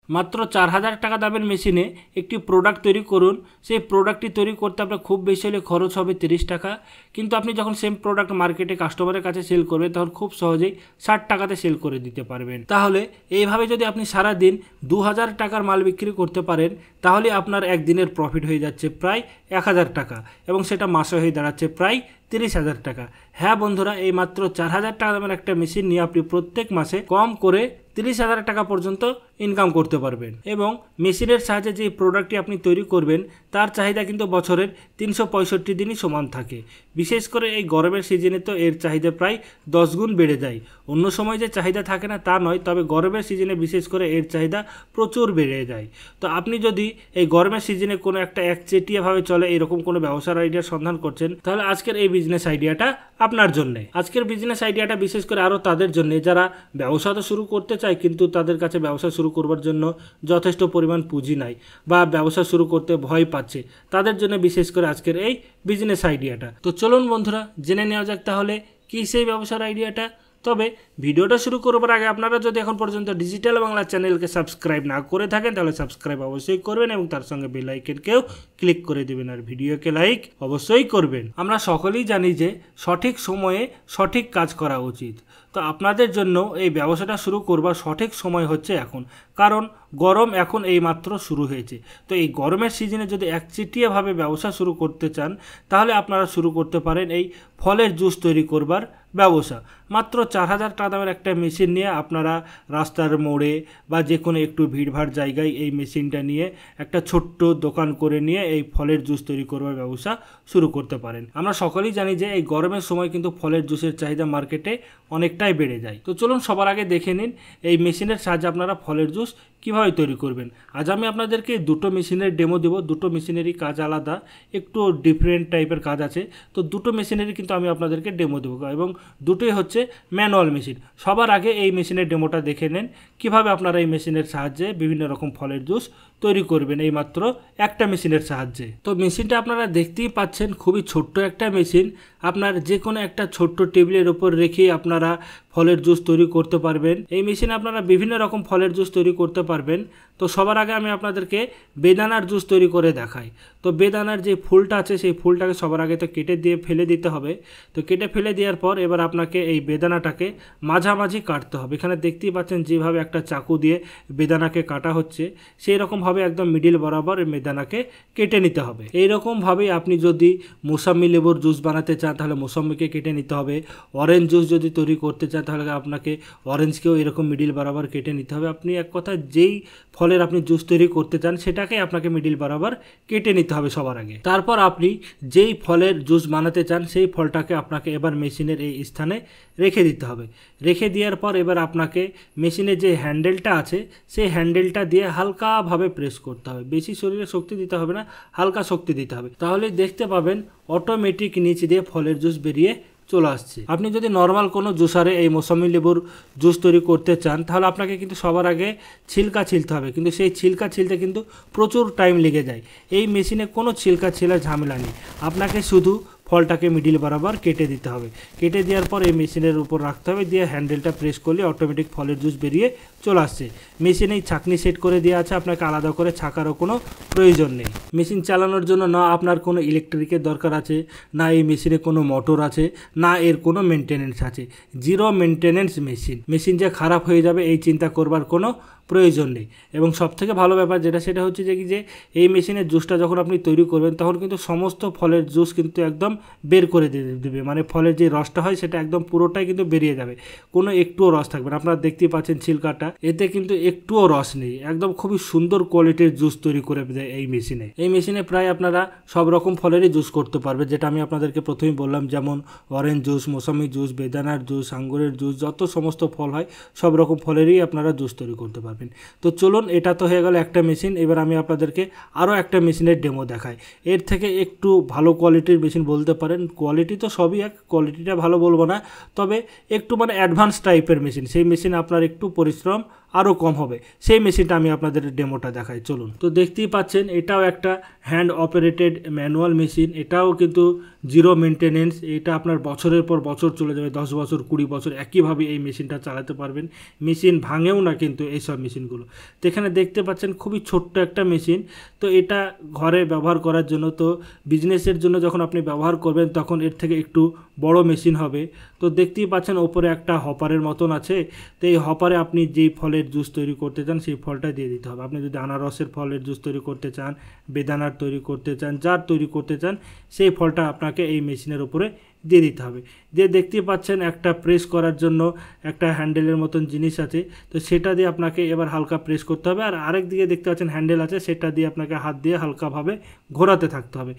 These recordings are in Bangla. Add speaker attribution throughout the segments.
Speaker 1: মাত্র 4000 টাকা দামের মেশিনে একটি প্রোডাক্ট তৈরি করুন। সেই প্রোডাক্টটি তৈরি করতে আপনার খুব বেশি হলে খরচ হবে 30 টাকা, কিন্তু আপনি যখন সেম প্রোডাক্ট মার্কেটে কাস্টমারের কাছে সেল করবেন তখন খুব সহজেই 60 টাকাতে সেল করে দিতে পারবেন। তাহলে এইভাবে যদি আপনি সারাদিন 2000 টাকার মাল বিক্রি করতে পারেন তাহলে আপনার একদিনের প্রফিট হয়ে যাচ্ছে প্রায় 1000 টাকা এবং সেটা মাসে হয়ে দাঁড়াচ্ছে প্রায় 30,000 টাকা। হ্যাঁ বন্ধুরা, এই মাত্র 4000 টাকা দামের একটা মেশিন নিয়ে আপনি প্রত্যেক মাসে কম করে 30,000 টাকা পর্যন্ত ইনকাম করতে পারবেন। এবং মেশিনের সাহায্যে যে প্রোডাক্টটি আপনি তৈরি করবেন তার চাহিদা কিন্তু বছরের 365 দিনই সমান থাকে। বিশেষ করে এই গরমের সিজনে তো এর চাহিদা প্রায় 10 গুণ বেড়ে যায়। অন্য সময় যে চাহিদা থাকে না তা নয়, তবে গরমের সিজনে বিশেষ করে এর চাহিদা প্রচুর বেড়ে যায়। তো আপনি যদি এই গরমের সিজনে কোনো একটা একচেটিয়াভাবে চলে এরকম কোনো ব্যবসার আইডিয়ার সন্ধান করছেন তাহলে আজকের এই বিজনেস আইডিয়াটা আপনার জন্য। আজকের বিজনেস আইডিয়াটা বিশেষ করে আরও তাদের জন্য যারা ব্যবসা তো শুরু করতে চায় কিন্তু তাদের কাছে ব্যবসা শুরু করবার জন্য যথেষ্ট পরিমাণ পুঁজি নাই বা ব্যবসা শুরু করতে ভয় পাচ্ছে, তাদের জন্য বিশেষ করে আজকের এই বিজনেস আইডিয়াটা। তো চলুন বন্ধুরা জেনে নেওয়া যাক তাহলে কী সেই ব্যবসার আইডিয়াটা। তবে ভিডিওটা শুরু করবার আগে আপনারা যদি এখন পর্যন্ত ডিজিটাল বাংলা চ্যানেলকে সাবস্ক্রাইব না করে থাকেন তাহলে সাবস্ক্রাইব অবশ্যই করবেন এবং তার সঙ্গে বেল আইকনকেও ক্লিক করে দেবেন আর ভিডিওকে লাইক অবশ্যই করবেন। আমরা সকলেই জানি যে সঠিক সময়ে সঠিক কাজ করা উচিত। তো আপনাদের জন্য এই ব্যবসাটা শুরু করবার সঠিক সময় হচ্ছে এখন, কারণ গরম এখন এই মাত্র শুরু হয়েছে। তো এই গরমের সিজনে যদি একচেটিয়াভাবে ব্যবসা শুরু করতে চান তাহলে আপনারা শুরু করতে পারেন এই ফলের জুস তৈরি করবার ব্যবসা। মাত্র 4000 টাকা দামের একটা মেশিন নিয়ে আপনারা রাস্তার মোড়ে বা যে কোনো একটু ভিড়ভাড় জায়গায় এই মেশিনটা নিয়ে একটা ছোট্ট দোকান করে নিয়ে এই ফলের জুস তৈরি করবার ব্যবসা শুরু করতে পারেন। আমরা সকলেই জানি যে এই গরমের সময় কিন্তু ফলের জুসের চাহিদা মার্কেটে অনেকটাই বেড়ে যায়। তো চলুন সবার আগে দেখে নিন এই মেশিনের সাহায্যে আপনারা ফলের জুস কীভাবে তৈরি করবেন। আজ আমি আপনাদেরকে দুটো মেশিনের ডেমো দেবো। দুটো মেশিনেরই কাজ আলাদা, একটু ডিফারেন্ট টাইপের কাজ আছে। তো দুটো মেশিনেরই কিন্তু আমি আপনাদেরকে ডেমো দেবো এবং দুটোই হচ্ছে ম্যানুয়াল মেশিন। সবার আগে এই মেশিনের ডেমোটা দেখে নেন কীভাবে আপনারা এই মেশিনের সাহায্যে বিভিন্ন রকম ফলের জুস তৈরি করবেন এই মাত্র একটা মেশিনের সাহায্যে। তো মেশিনটা আপনারা দেখতেই পাচ্ছেন, খুবই ছোট্ট একটা মেশিন। আপনার যে কোনো একটা ছোট্ট টেবিলের ওপর রেখে আপনারা ফলের জুস তৈরি করতে পারবেন। এই মেশিনে আপনারা বিভিন্ন রকম ফলের জুস তৈরি করতে পারবেন। তো সবার আগে আমি আপনাদেরকে বেদানার জুস তৈরি করে দেখাই। তো বেদানার যে ফুলটা আছে সেই ফুলটাকে সবার আগে তো কেটে দিয়ে ফেলে দিতে হবে। তো কেটে ফেলে দেওয়ার পর এবার আপনাকে এই বেদানাটাকে মাঝামাঝি কাটতে হবে। এখানে দেখতেই পাচ্ছেন যেভাবে একটা চাকু দিয়ে বেদানাকে কাটা হচ্ছে সেই রকমভাবে একদম মিডিল বরাবর এই বেদানাকে কেটে নিতে হবে। এইরকমভাবেই আপনি যদি মৌসুমি লেবুর জুস বানাতে চান তাহলে মৌসুমিকে কেটে নিতে হবে। অরেঞ্জ জুস যদি তৈরি করতে চান তাহলে আপনাকে অরেঞ্জকেও এরকম মিডিল বরাবর কেটে নিতে হবে। আপনি এক কথা যেই ফলের আপনি জুস তৈরি করতে চান সেটাকে আপনাকে মিডিল বরাবর কেটে নিতে হবে সবার আগে। তারপর আপনি যেই ফলের জুস বানাতে চান সেই ফলটাকে আপনাকে এবার মেশিনের এই স্থানে রেখে দিতে হবে। রেখে দেওয়ার পর এবার আপনাকে মেশিনের যে হ্যান্ডেলটা আছে সেই হ্যান্ডেলটা দিয়ে হালকাভাবে প্রেস করতে হবে। বেশি শরীরে শক্তি দিতে হবে না, হালকা শক্তি দিতে হবে। তাহলে দেখতে পাবেন অটোমেটিক নিচ দিয়ে ফলের জুস বেরিয়ে চলে আসছে। আপনি যদি নর্মাল কোনো জুসারে এই মৌসুমি লেবুর জুস তৈরি করতে চান তাহলে আপনাকে কিন্তু সবার আগে ছিলকা ছিলতে হবে, কিন্তু সেই ছিলকা ছিলতে কিন্তু প্রচুর টাইম লেগে যায়। এই মেশিনে কোনো ছিলকা ছিলার ঝামেলা নেই, আপনাকে শুধু ফলটাকে মিডিল বরাবর কেটে দিতে হবে। কেটে দেওয়ার পর এই মেশিনের উপর রাখতে হবে, দিয়ে হ্যান্ডেলটা প্রেস করলে অটোমেটিক ফলের জুস বেরিয়ে চলে আসছে। মেশিনেই ছাঁকনি সেট করে দেওয়া আছে, আপনাকে আলাদা করে ছাঁকারও কোনো প্রয়োজন নেই। মেশিন চালানোর জন্য না আপনার কোনো ইলেকট্রিকের দরকার আছে, না এই মেশিনে কোনো মোটর আছে, না এর কোনো মেনটেনেন্স আছে। Zero maintenance machine. মেশিন যে খারাপ হয়ে যাবে এই চিন্তা করবার কোনো প্রয়োজন নেই। এবং সবথেকে ভালো ব্যাপার সেটা হচ্ছে যে এই মেশিনের জুসটা যখন আপনি তৈরি করবেন তখন কিন্তু সমস্ত ফলের জুস কিন্তু একদম বের করে দেবে, মানে ফলের যে রসটা হয় সেটা একদম পুরোটাই কিন্তু বেরিয়ে যাবে, কোনো একটুও রস থাকবে না। আপনারা দেখতেই পাচ্ছেন ছিলকাটা, এতে কিন্তু একটুও রস নেই। একদম খুবই সুন্দর কোয়ালিটির জুস তৈরি করে দেয় এই মেশিনে। এই মেশিনে প্রায় আপনারা সব রকম ফলেরই জুস করতে পারবে, যেটা আমি আপনাদেরকে প্রথমেই বললাম, যেমন অরেঞ্জ জুস, মৌসুমি জুস, বেদানার জুস, আঙ্গুরের জুস, যত সমস্ত ফল হয় সব রকম ফলেরই আপনারা জুস তৈরি করতে পারবেন। তো চলুন, এটা তো হয়ে গেল একটা মেশিন। এবার আমি আপনাদেরকে আরও একটা মেশিনের ডেমো দেখাই। এর থেকে একটু ভালো কোয়ালিটির মেশিন বলতে পারেন, কোয়ালিটি তো সবই এক, কোয়ালিটিটা ভালো বলবো না, তবে একটু মানে অ্যাডভান্স টাইপের মেশিন। সেই মেশিন আপনার একটু পরিশ্রম আরও কম হবে। সেই মেশিনটা আমি আপনাদের ডেমোটা দেখাই, চলুন। তো দেখতেই পাচ্ছেন এটাও একটা হ্যান্ড অপারেটেড ম্যানুয়াল মেশিন, এটাও কিন্তু জিরো মেনটেনেন্স। এটা আপনার বছরের পর বছর চলে যাবে, 10 বছর 20 বছর একইভাবে এই মেশিনটা চালাতে পারবেন। মেশিন ভাঙেও না কিন্তু এইসব মেশিনগুলো। তো এখানে দেখতে পাচ্ছেন খুবই ছোট্ট একটা মেশিন। তো এটা ঘরে ব্যবহার করার জন্য, তো বিজনেসের জন্য যখন আপনি ব্যবহার করবেন তখন এর থেকে একটু বড় মেশিন হবে। তো দেখতেই পাচ্ছেন ওপরে একটা হপারের মতন আছে। তো এই হপারে আপনি যেই ফলের জুস তৈরি করতে চান সেই ফলটা দিয়ে দিতে হবে। আপনি যদি আনারসের ফলের জুস তৈরি করতে চান, বেদানার তৈরি করতে চান, যার তৈরি করতে চান, সেই ফলটা আপনাকে এই মেশিনের উপরে দিয়ে দিতে হবে। দিয়ে দেখতেই পাচ্ছেন একটা প্রেস করার জন্য একটা হ্যান্ডেলের মতন জিনিস আছে। তো সেটা দিয়ে আপনাকে এবার হালকা প্রেস করতে হবে। আর আরেক দিকে দেখতে পাচ্ছেন হ্যান্ডেল আছে, সেটা দিয়ে আপনাকে হাত দিয়ে হালকাভাবে ঘোরাতে থাকতে হবে।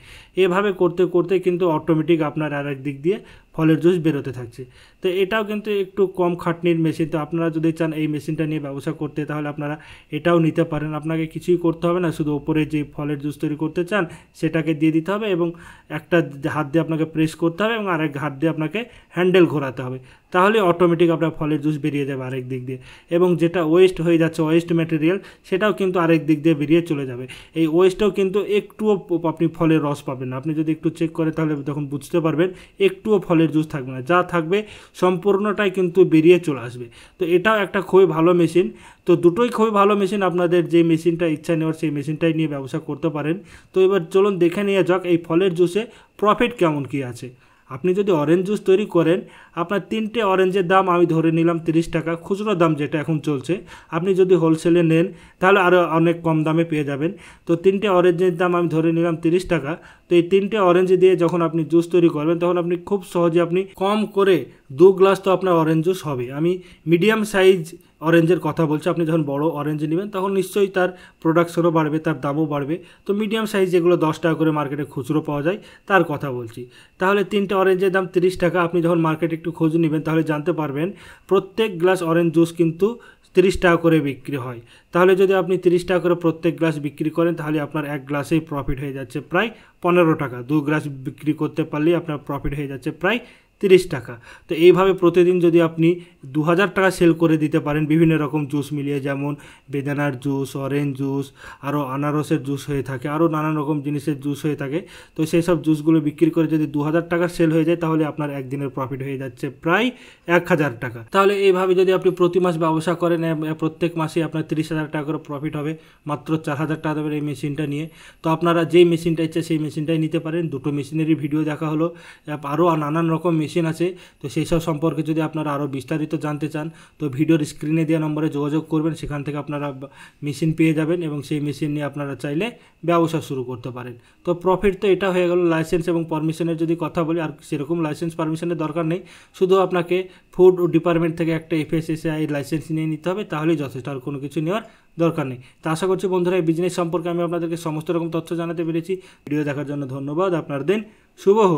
Speaker 1: এভাবে করতে করতে কিন্তু অটোমেটিক আপনার আরেক দিক দিয়ে ফলের জুস বেরোতে থাকছে। তো এটাও কিন্তু একটু কম খাটনির মেশিন। তো আপনারা যদি চান এই মেশিনটা নিয়ে ব্যবসা করতে, তাহলে আপনারা এটাও নিতে পারেন। আপনাকে কিছুই করতে হবে না, শুধু ওপরে যে ফলের জুস তৈরি করতে চান সেটাকে দিয়ে দিতে হবে এবং একটা হাত দিয়ে আপনাকে প্রেস করতে হবে এবং আরেক হাত দিয়ে আপনাকে হ্যান্ডেল ঘোরাতে হবে। তাহলে অটোমেটিক আপনার ফলের জুস বেরিয়ে যাবে আরেক দিক দিয়ে। এবং যেটা ওয়েস্ট হয়ে যাচ্ছে, ওয়েস্ট ম্যাটেরিয়াল, সেটাও কিন্তু আরেক দিক দিয়ে বেরিয়ে চলে যাবে। এই ওয়েস্টটাও কিন্তু একটুও আপনি ফলের রস পাবেন না। আপনি যদি একটু চেক করেন তাহলে তখন বুঝতে পারবেন একটুও ফলের জুস থাকবে না, যা থাকবে সম্পূর্ণটাই কিন্তু বেরিয়ে চলে আসবে। তো এটাও একটা খুবই ভালো মেশিন। তো দুটোই খুবই ভালো মেশিন, আপনাদের যে মেশিনটা ইচ্ছা নেওয়ার সেই মেশিনটাই নিয়ে ব্যবসা করতে পারেন। তো এবার চলুন দেখে নিয়ে যাক এই ফলের জুসে প্রফিট কেমন কী আছে। আপনি যদি অরেঞ্জ জুস তৈরি করেন, আপনার 3টে অরেঞ্জের দাম আমি ধরে নিলাম 30 টাকা, খুচরো দাম যেটা এখন চলছে। আপনি যদি হোলসেলে নেন তাহলে আরও অনেক কম দামে পেয়ে যাবেন। তো 3টে অরেঞ্জের দাম আমি ধরে নিলাম 30 টাকা। তো এই 3টে অরেঞ্জ দিয়ে যখন আপনি জুস তৈরি করবেন তখন আপনি খুব সহজে আপনি কম করে 2 গ্লাস তো আপনার অরেঞ্জ জুস হবে। আমি মিডিয়াম সাইজ অরেঞ্জের কথা বলছি। আপনি যখন বড় অরেঞ্জ নেবেন তখন নিশ্চয়ই তার প্রোডাকশনও বাড়বে, তার দামও বাড়বে। তো মিডিয়াম সাইজ যেগুলো 10 টাকা করে মার্কেটে খুচরো পাওয়া যায় তার কথা বলছি। তাহলে 3টে অরেঞ্জের দাম 30 টাকা। আপনি যখন মার্কেটে একটু খোঁজ নেবেন তাহলে জানতে পারবেন প্রত্যেক গ্লাস অরেঞ্জ জুস কিন্তু 30 টাকা করে বিক্রি হয়। তাহলে যদি আপনি 30 টাকা করে প্রত্যেক গ্লাস বিক্রি করেন তাহলে আপনার এক গ্লাসেই প্রফিট হয়ে যাচ্ছে প্রায় 15 টাকা। 2 গ্লাস বিক্রি করতে পারলেই আপনার প্রফিট হয়ে যাচ্ছে প্রায় 30 টাকা। তো এইভাবে প্রতিদিন যদি আপনি 2000 টাকা সেল করে দিতে পারেন বিভিন্ন রকম জুস মিলিয়ে, যেমন বেদানার জুস, অরেঞ্জ জুস, আরও আনারসের জুস হয়ে থাকে, আরও নানান রকম জিনিসের জুস হয়ে থাকে। তো সেই সব জুসগুলো বিক্রি করে যদি 2000 টাকা সেল হয়ে যায় তাহলে আপনার একদিনের প্রফিট হয়ে যাচ্ছে প্রায় 1000 টাকা। তাহলে এইভাবে যদি আপনি প্রতি মাস ব্যবসা করেন, প্রত্যেক মাসে আপনার 30,000 টাকা করে প্রফিট হবে মাত্র 4000 টাকা দেবেন এই মেশিনটা নিয়ে। তো আপনারা যেই মেশিনটা ইচ্ছে সেই মেশিনটাই নিতে পারেন। দুটো মেশিনেরই ভিডিও দেখা হলো। আরও নানান রকম মেশিন আছে। তো সেই সব সম্পর্কে যদি আপনারা আরও বিস্তারিত জানতে চান তো ভিডিওর স্ক্রিনে দেওয়া নম্বরে যোগাযোগ করবেন, সেখান থেকে আপনারা মেশিন পেয়ে যাবেন এবং সেই মেশিন নিয়ে আপনারা চাইলে ব্যবসা শুরু করতে পারেন। তো প্রফিট তো এটা হয়ে গেল। লাইসেন্স এবং পারমিশনের যদি কথা বলি, আর সেরকম লাইসেন্স পারমিশনের দরকার নেই, শুধু আপনাকে ফুড ডিপার্টমেন্ট থেকে একটা FSSAI লাইসেন্স নিয়ে নিতে হবে, তাহলেই যথেষ্ট, আর কোনো কিছু নেওয়ার দরকার নেই। তো আশা করছি বন্ধুরা এই বিজনেস সম্পর্কে আমি আপনাদেরকে সমস্ত রকম তথ্য জানাতে পেরেছি। ভিডিও দেখার জন্য ধন্যবাদ। আপনার দিন শুভ হোক।